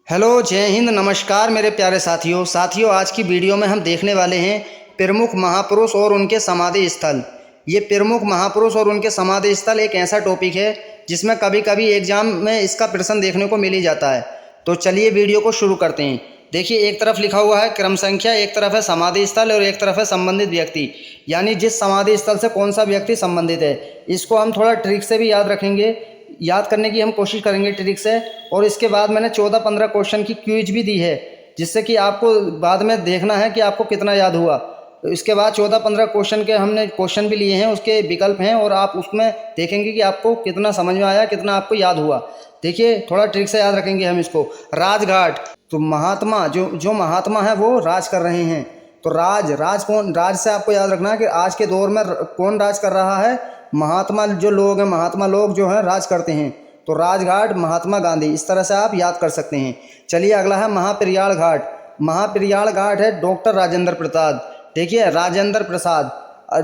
Hello, जय हिंद, नमस्कार मेरे प्यारे साथियों आज की वीडियो में हम देखने वाले हैं प्रमुख महापुरुष और उनके समाधि स्थल। ये प्रमुख महापुरुष और उनके समाधि स्थल एक ऐसा टॉपिक है जिसमें कभी कभी एग्जाम में इसका प्रश्न देखने को मिल ही जाता है। तो चलिए वीडियो को शुरू करते हैं। देखिए, एक तरफ लिखा हुआ है क्रम संख्या, एक तरफ है समाधि स्थल और एक तरफ है संबंधित व्यक्ति, यानी जिस समाधि स्थल से कौन सा व्यक्ति संबंधित है। इसको हम थोड़ा ट्रिक से भी याद रखेंगे, याद करने की हम कोशिश करेंगे ट्रिक से। और इसके बाद मैंने 14-15 क्वेश्चन की क्विज भी दी है, जिससे कि आपको बाद में देखना है कि आपको कितना याद हुआ। तो इसके बाद 14-15 क्वेश्चन के हमने क्वेश्चन भी लिए हैं, उसके विकल्प हैं और आप उसमें देखेंगे कि आपको कितना समझ में आया, कितना आपको याद हुआ। देखिए, थोड़ा ट्रिक से याद रखेंगे हम इसको। राजघाट, तो महात्मा जो महात्मा है वो राज कर रहे हैं। तो राज कौन, राज से आपको याद रखना है कि आज के दौर में कौन राज कर रहा है। महात्मा जो लोग हैं, महात्मा लोग जो हैं राज करते हैं। तो राजघाट, महात्मा गांधी, इस तरह से आप याद कर सकते हैं। चलिए, अगला है महापेरियार घाट। महापेरियार घाट है डॉक्टर राजेंद्र प्रसाद। देखिए, राजेंद्र प्रसाद।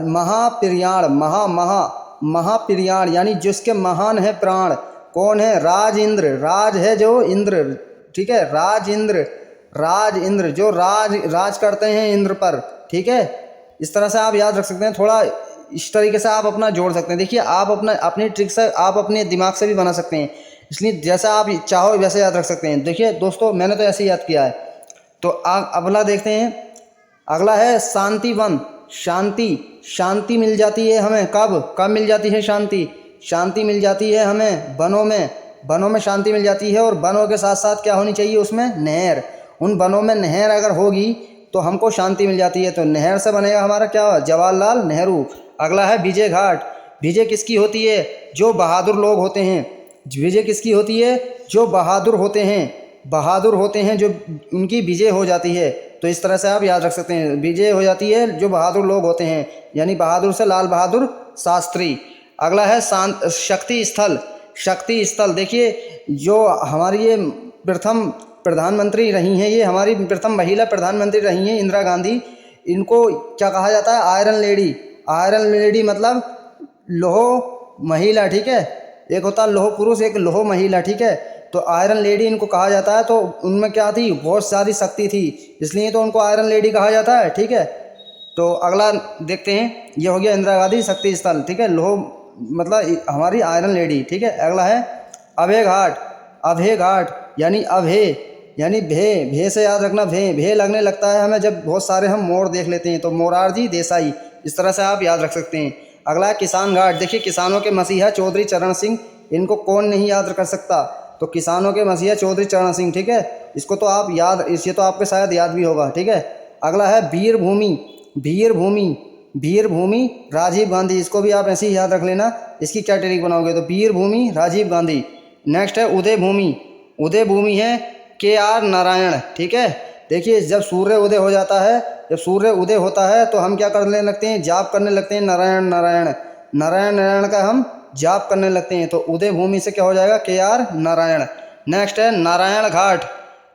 महापेरियार, महापेरियार यानी जिसके महान है प्राण, कौन है? राजेंद्र। राज है जो इंद्र, ठीक है, राजेंद्र जो राज करते हैं इंद्र पर, ठीक है। इस तरह से आप याद रख सकते हैं। थोड़ा इस तरीके से आप अपना जोड़ सकते हैं। देखिए, आप अपनी ट्रिक से, आप अपने दिमाग से भी बना सकते हैं, इसलिए जैसा आप चाहो वैसे याद रख सकते हैं। देखिए दोस्तों, मैंने तो ऐसे ही याद किया है। तो अगला देखते हैं। अगला है शांति वन। शांति मिल जाती है हमें कब मिल जाती है शांति मिल जाती है हमें वनों में शांति मिल जाती है। और वनों के साथ साथ क्या होनी चाहिए उसमें? नहर। उन वनों में नहर अगर होगी तो हमको शांति मिल जाती है। तो नहर से बनेगा हमारा क्या? जवाहरलाल नेहरू। अगला है विजय घाट। विजय किसकी होती है? जो बहादुर लोग होते हैं। विजय किसकी होती है? जो बहादुर होते हैं, जो उनकी विजय हो जाती है। तो इस तरह से आप याद रख सकते हैं, विजय हो जाती है जो बहादुर लोग होते हैं, यानी बहादुर से लाल बहादुर शास्त्री। अगला है शक्ति स्थल। देखिए, जो हमारी ये प्रथम प्रधानमंत्री रही हैं, ये हमारी प्रथम महिला प्रधानमंत्री रही हैं, इंदिरा गांधी। इनको क्या कहा जाता है? आयरन लेडी मतलब लोह महिला, ठीक है। एक होता है लोह पुरुष, एक लोह महिला, ठीक है। तो आयरन लेडी इनको कहा जाता है। तो उनमें क्या थी? बहुत सारी शक्ति थी, इसलिए तो उनको आयरन लेडी कहा जाता है, ठीक है। तो अगला देखते हैं। ये हो गया इंदिरा गांधी शक्ति स्थल, ठीक है। लोह मतलब हमारी आयरन लेडी, ठीक है। अगला है अभय घाट यानी भे से याद रखना। भे लगने लगता है हमें जब बहुत सारे हम मोर देख लेते हैं। तो मोरारजी देसाई, इस तरह से आप याद रख सकते हैं। अगला है किसान घाट। देखिए, किसानों के मसीहा चौधरी चरण सिंह, इनको कौन नहीं याद कर सकता। तो किसानों के मसीहा चौधरी चरण सिंह, ठीक है। इसको तो आप याद, ये तो आपके शायद याद भी होगा, ठीक है। अगला है वीर भूमि राजीव गांधी। इसको भी आप ऐसे ही याद रख लेना। इसकी क्या ट्रिक बनाओगे? तो वीर भूमि राजीव गांधी। नेक्स्ट है उदय भूमि है KR नारायण, ठीक है। देखिए, जब सूर्य उदय होता है तो हम क्या करने लगते हैं? जाप करने लगते हैं, नारायण का हम जाप करने लगते हैं। तो उदय भूमि से क्या हो जाएगा? KR नारायण। नेक्स्ट है नारायण घाट।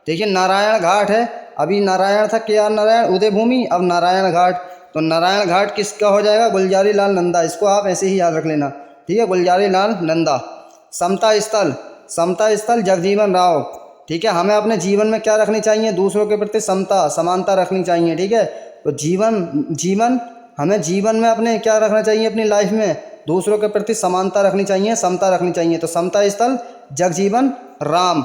देखिए, नारायण घाट है, अभी नारायण था KR नारायण, उदय भूमि, अब नारायण घाट। तो नारायण घाट किसका हो जाएगा? गुलजारी लाल नंदा। इसको आप ऐसे ही याद रख लेना, ठीक है, गुलजारी लाल नंदा। समता स्थल जगजीवन राव, ठीक है। हमें अपने जीवन में क्या रखनी चाहिए? दूसरों के प्रति समानता रखनी चाहिए, ठीक है। तो हमें जीवन में अपने क्या रखना चाहिए? अपनी लाइफ में दूसरों के प्रति समानता रखनी चाहिए, समता रखनी चाहिए। तो समता स्थल जगजीवन राम,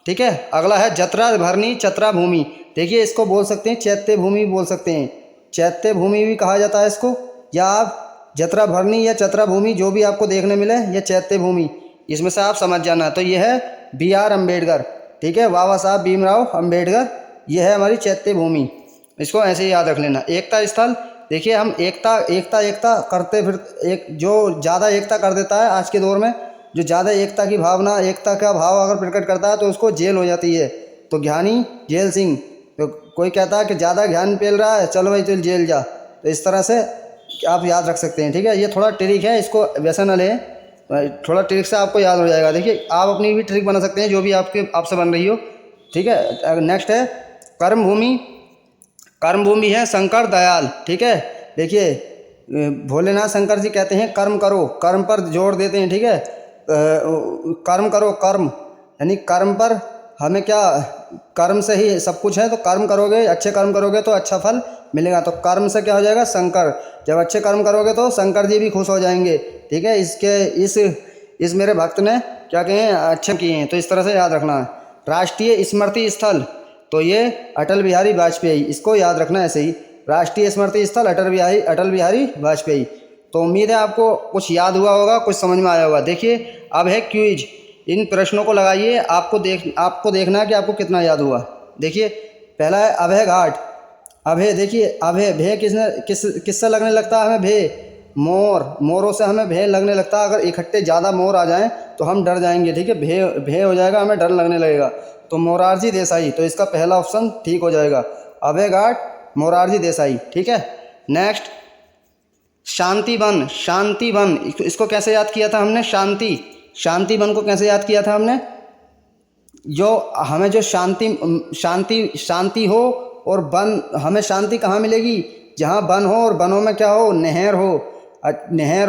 ठीक है। अगला है जत्रा भरनी चतरा भूमि। देखिए, इसको बोल सकते हैं चैत्य भूमि, बोल सकते हैं चैत्य भूमि भी कहा जाता है इसको, या आप जत्रा भरनी या चतरा भूमि, जो भी आपको देखने मिले, यह चैत्य भूमि, इसमें से आप समझ जाना। तो यह है BR अम्बेडकर, ठीक है, बाबा साहब भीमराव अम्बेडकर। यह है हमारी चैत्य भूमि, इसको ऐसे ही याद रख लेना। एकता स्थल। देखिए, हम एकता करते फिर जो ज़्यादा एकता कर देता है आज के दौर में, जो ज़्यादा एकता की भावना, एकता का भाव अगर प्रकट करता है तो उसको जेल हो जाती है। तो ज्ञानी जेल सिंह। तो कोई कहता है कि ज़्यादा ज्ञान पेल रहा है, चलो भाई चल जेल जा। तो इस तरह से आप याद रख सकते हैं, ठीक है। ये थोड़ा ट्रिक है, इसको वैसा न लें, थोड़ा ट्रिक से आपको याद हो जाएगा। देखिए, आप अपनी भी ट्रिक बना सकते हैं, जो भी आपसे बन रही हो, ठीक है। नेक्स्ट है कर्म भूमि है शंकर दयाल, ठीक है। देखिए, भोलेनाथ शंकर जी कहते हैं कर्म करो, कर्म पर जोर देते हैं, ठीक है। कर्म करो, कर्म यानी कर्म पर हमें क्या कर्म से ही सब कुछ है, तो कर्म करोगे, अच्छे कर्म करोगे तो अच्छा फल मिलेगा। तो कर्म से क्या हो जाएगा, शंकर। जब अच्छे कर्म करोगे तो शंकर जी भी खुश हो जाएंगे। ठीक है, इस मेरे भक्त ने क्या किए हैं, अच्छे किए हैं। तो इस तरह से याद रखना है। राष्ट्रीय स्मृति स्थल, तो ये अटल बिहारी वाजपेयी, इसको याद रखना है ऐसे ही। राष्ट्रीय स्मृति स्थल अटल बिहारी वाजपेयी। तो उम्मीद है आपको कुछ याद हुआ होगा, कुछ समझ में आया होगा। देखिए अब है क्विज, इन प्रश्नों को लगाइए, आपको देखना है कि आपको कितना याद हुआ। देखिए पहला है अभय घाट। अभय, देखिए अभय, भय किससे लगने लगता है हमें, भय मोरों से हमें भय लगने लगता है। अगर इकट्ठे ज़्यादा मोर आ जाएं तो हम डर जाएंगे। ठीक है, भय हो जाएगा, हमें डर लगने लगेगा। तो मोरारजी देसाई, तो इसका पहला ऑप्शन ठीक हो जाएगा, अभय घाट, मोरारजी देसाई। ठीक है, नेक्स्ट शांतिवन। शांतिवन, इसको कैसे याद किया था हमने, शांतिवन को कैसे याद किया था हमने, जो हमें जो शांति हो और वन, हमें शांति कहाँ मिलेगी, जहाँ वन हो और वनों में क्या हो, नहर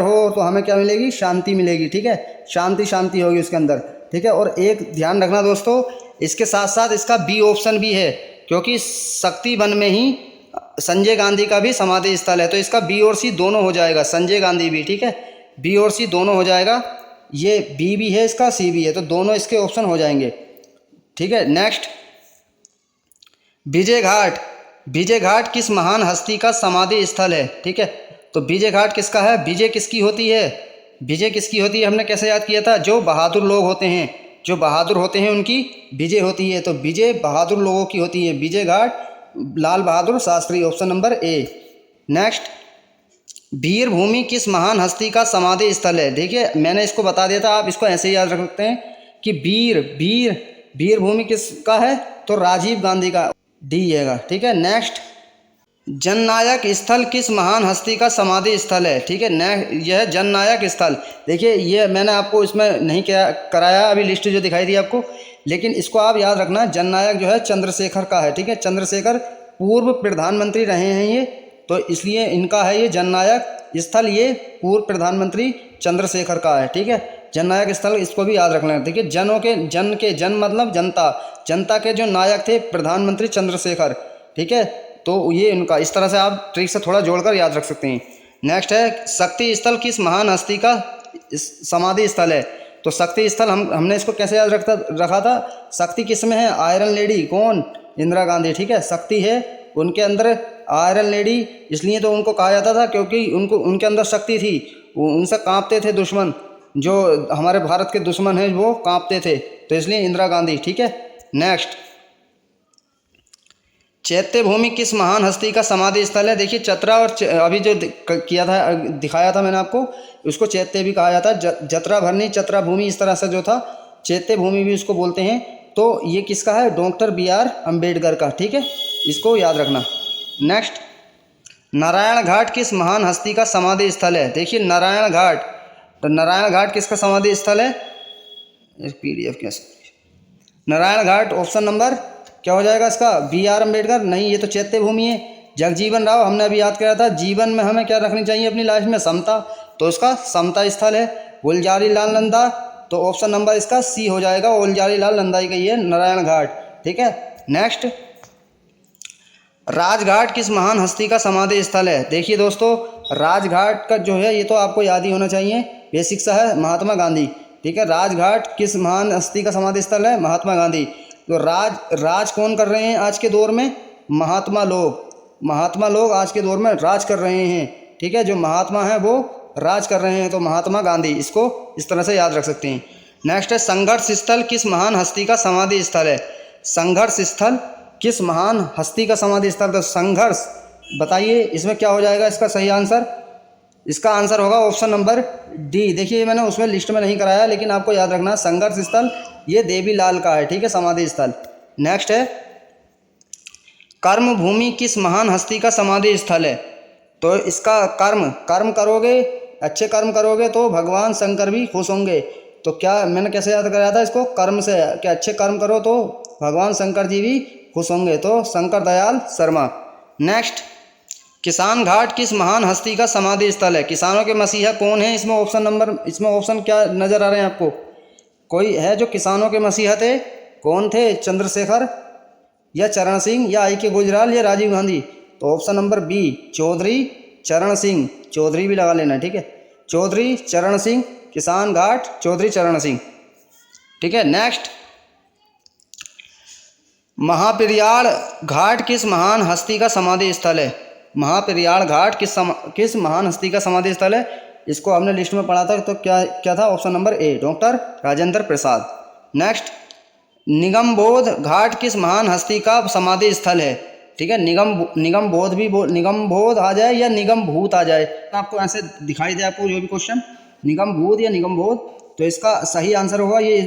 हो तो हमें क्या मिलेगी, शांति मिलेगी। ठीक है, शांति होगी उसके अंदर। ठीक है, और एक ध्यान रखना दोस्तों, इसके साथ साथ इसका बी ऑप्शन भी है, क्योंकि शक्ति वन में ही संजय गांधी का भी समाधि स्थल है। तो इसका बी और सी दोनों हो जाएगा, संजय गांधी भी। ठीक है, बी और सी दोनों हो जाएगा, ये बी भी है इसका, सी भी है, तो दोनों इसके ऑप्शन हो जाएंगे। ठीक है, नेक्स्ट विजय घाट। विजय घाट किस महान हस्ती का समाधि स्थल है। ठीक है, तो विजय घाट किसका है, विजय किसकी होती है, विजय किसकी होती है, हमने कैसे याद किया था, जो बहादुर लोग होते हैं, जो बहादुर होते हैं उनकी विजय होती है। तो विजय बहादुर लोगों की होती है, Vijay Ghat Lal Bahadur Shastri, option number A. Next Veer Bhumi किस महान हस्ती का समाधि स्थल है। देखिए मैंने इसको बता दिया था, आप इसको ऐसे ही याद रख सकते हैं कि वीर भूमि किसका है, तो राजीव गांधी का, डी आएगा। ठीक है, नेक्स्ट जननायक स्थल किस महान हस्ती का समाधि स्थल है। ठीक है, यह जननायक स्थल, देखिए ये मैंने आपको इसमें नहीं कराया अभी लिस्ट जो दिखाई दी आपको, लेकिन इसको आप याद रखना, जननायक जो है चंद्रशेखर का है। ठीक है, चंद्रशेखर पूर्व प्रधानमंत्री रहे हैं ये, तो इसलिए इनका है ये जननायक स्थल, ये पूर्व प्रधानमंत्री चंद्रशेखर का है। ठीक है, जननायक स्थल, इसको भी याद रखना है। देखिए जन मतलब जनता के जो नायक थे प्रधानमंत्री चंद्रशेखर। ठीक है, तो ये इनका, इस तरह से आप ट्रिक से थोड़ा जोड़कर याद रख सकते हैं। नेक्स्ट है शक्ति स्थल किस महान हस्ती का समाधि स्थल है। तो शक्ति स्थल हमने इसको कैसे याद रखा था, शक्ति किस में है, आयरन लेडी, कौन, इंदिरा गांधी। ठीक है, शक्ति है उनके अंदर, आयरन लेडी इसलिए तो उनको कहा जाता था क्योंकि उनके अंदर शक्ति थी, उनसे कांपते थे दुश्मन, जो हमारे भारत के दुश्मन हैं वो कांपते थे, तो इसलिए इंदिरा गांधी। ठीक है, नेक्स्ट चैत्य भूमि किस महान हस्ती का समाधि स्थल है। देखिए चतरा और अभी जो किया था, दिखाया था मैंने आपको, उसको चैत्य भी कहा जाता है, जतरा भरनी, चतरा भूमि, इस तरह से जो था, चैत्य भूमि भी उसको बोलते हैं। तो ये किसका है, डॉक्टर BR अम्बेडकर का। ठीक है, इसको याद रखना। नेक्स्ट नारायण घाट किस महान हस्ती का समाधि स्थल है। देखिए नारायण घाट, तो नारायण घाट किसका समाधि स्थल है, PDF कैसे, नारायण घाट ऑप्शन नंबर क्या हो जाएगा इसका, BR अम्बेडकर, नहीं ये तो चैत्य भूमि है। जगजीवन राव हमने अभी याद किया था, जीवन में हमें क्या रखनी चाहिए अपनी लाइफ में, समता, तो इसका समता स्थल है। गुलजारी लाल नंदा, तो ऑप्शन नंबर इसका C हो जाएगा, गुलजारी लाल नंदा ही कही है नारायण घाट। ठीक है, नेक्स्ट राजघाट किस महान हस्ती का समाधि स्थल है। देखिए दोस्तों राजघाट का जो है ये तो आपको याद ही होना चाहिए, बेसिक सा है, महात्मा गांधी। ठीक है, राजघाट किस महान हस्ती का समाधि स्थल है, महात्मा गांधी। तो राज कौन कर रहे हैं आज के दौर में, महात्मा लोग आज के दौर में राज कर रहे हैं। ठीक है, जो महात्मा हैं वो राज कर रहे हैं, तो महात्मा गांधी, इसको इस तरह से याद रख सकते हैं। नेक्स्ट है संघर्ष स्थल किस महान हस्ती का समाधि स्थल है। संघर्ष स्थल किस महान हस्ती का समाधि स्थल, तो संघर्ष, बताइए इसमें क्या हो जाएगा इसका सही आंसर, इसका आंसर होगा ऑप्शन नंबर D। देखिए मैंने उसमें लिस्ट में नहीं कराया, लेकिन आपको याद रखना संघर्ष स्थल ये देवीलाल का है। ठीक है, समाधि स्थल। नेक्स्ट है कर्म भूमि किस महान हस्ती का समाधि स्थल है। तो इसका कर्म करोगे, अच्छे कर्म करोगे तो भगवान शंकर भी खुश होंगे। तो क्या मैंने कैसे याद कराया था इसको, कर्म से, कि अच्छे कर्म करो तो भगवान शंकर जी भी खुश होंगे, तो शंकर दयाल शर्मा। नेक्स्ट किसान घाट किस महान हस्ती का समाधि स्थल है। किसानों के मसीहा कौन है, इसमें ऑप्शन क्या नज़र आ रहे हैं आपको, कोई है जो किसानों के मसीहा थे, कौन थे? चंद्रशेखर या चरण सिंह या आई के गुजराल या राजीव गांधी? तो ऑप्शन नंबर बी चौधरी चरण सिंह, चौधरी भी लगा लेना, ठीक है। चौधरी चरण सिंह, किसान घाट चौधरी चरण सिंह, ठीक है। नेक्स्ट, महापेरियार घाट किस महान हस्ती का समाधि स्थल है? महापेरियार घाट किस महान हस्ती का समाधि स्थल है? इसको हमने लिस्ट में पढ़ा था, तो क्या क्या था? Option number A doctor Rajendra Prasad. Next, Nigambodh Ghat किस महान हस्ती का समाधि स्थल है? ठीक है, निगमबोध आ जाए या निगमभूत आ जाए, तो आपको ऐसे दिखाई दे आपको जो भी क्वेश्चन, निगमभूत या निगमबोध, तो इसका सही आंसर होगा ये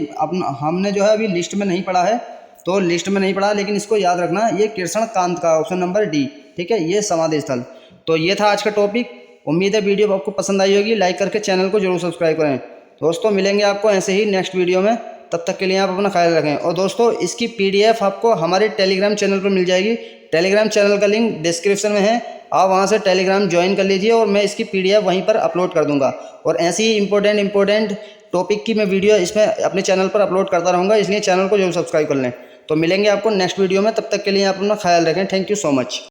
हमने जो है अभी लिस्ट में नहीं पढ़ा है, तो लिस्ट में नहीं पढ़ा, लेकिन इसको याद रखना, ये कृष्ण कांत का, ऑप्शन नंबर डी, ठीक है, ये समाधि स्थल। तो ये था आज का टॉपिक। उम्मीद है वीडियो आपको पसंद आई होगी। लाइक करके चैनल को जरूर सब्सक्राइब करें। दोस्तों मिलेंगे आपको ऐसे ही नेक्स्ट वीडियो में, तब तक के लिए आप अपना ख्याल रखें। और दोस्तों इसकी PDF आपको हमारे टेलीग्राम चैनल पर मिल जाएगी। टेलीग्राम चैनल का लिंक डिस्क्रिप्शन में है, आप वहां से टेलीग्राम ज्वाइन कर लीजिए और मैं इसकी PDF वहीं पर अपलोड कर दूंगा। और ऐसी ही इंपॉर्टेंट टॉपिक की मैं वीडियो इसमें अपने चैनल पर अपलोड करता रहूँगा, इसलिए चैनल को जरूर सब्सक्राइब कर लें। तो मिलेंगे आपको नेक्स्ट वीडियो में, तब तक के लिए आप अपना ख्याल रखें। Thank you so much.